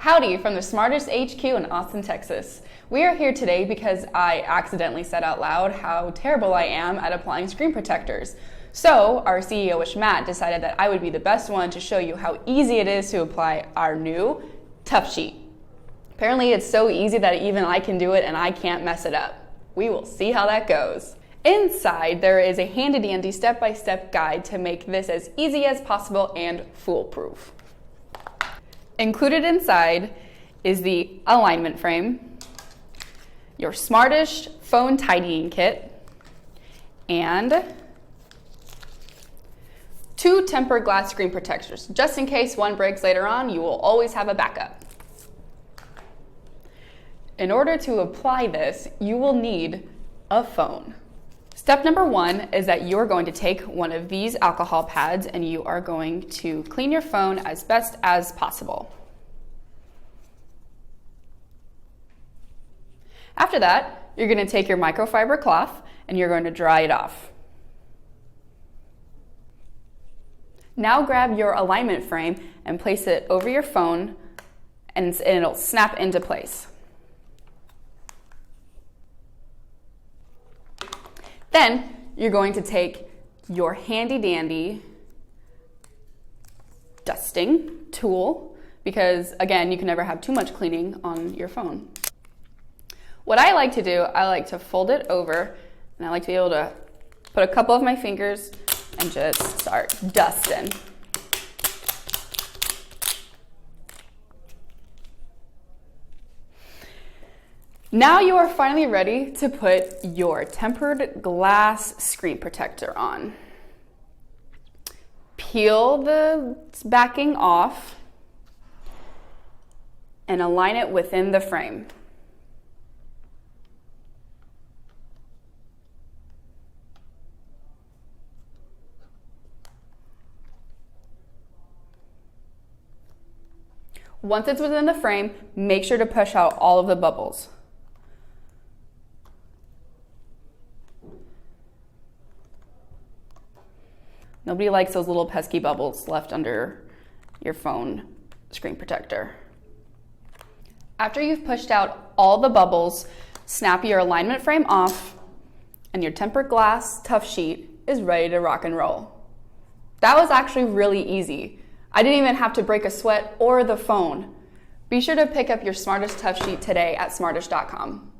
Howdy from the Smartish HQ in Austin, Texas. We are here today because I accidentally said out loud how terrible I am at applying screen protectors. So our CEO-ish Matt decided that I would be the best one to show you how easy it is to apply our new Tuff Sheet. Apparently it's so easy that even I can do it and I can't mess it up. We will see how that goes. Inside, there is a handy-dandy step-by-step guide to make this as easy as possible and foolproof. Included inside is the alignment frame, your Smartish phone tidying kit, and 2 tempered glass screen protectors. Just in case one breaks later on, you will always have a backup. In order to apply this, you will need a phone. Step number 1 is that you're going to take one of these alcohol pads and you are going to clean your phone as best as possible. After that, you're going to take your microfiber cloth and you're going to dry it off. Now grab your alignment frame and place it over your phone and it'll snap into place. Then you're going to take your handy-dandy dusting tool because, again, you can never have too much cleaning on your phone. What I like to do, I like to fold it over and I like to be able to put a couple of my fingers and just start dusting. Now you are finally ready to put your tempered glass screen protector on. Peel the backing off and align it within the frame. Once it's within the frame, make sure to push out all of the bubbles. Nobody likes those little pesky bubbles left under your phone screen protector. After you've pushed out all the bubbles, snap your alignment frame off and your tempered glass Tuff Sheet is ready to rock and roll. That was actually really easy. I didn't even have to break a sweat or the phone. Be sure to pick up your Smartish Tuff Sheet today at smartish.com.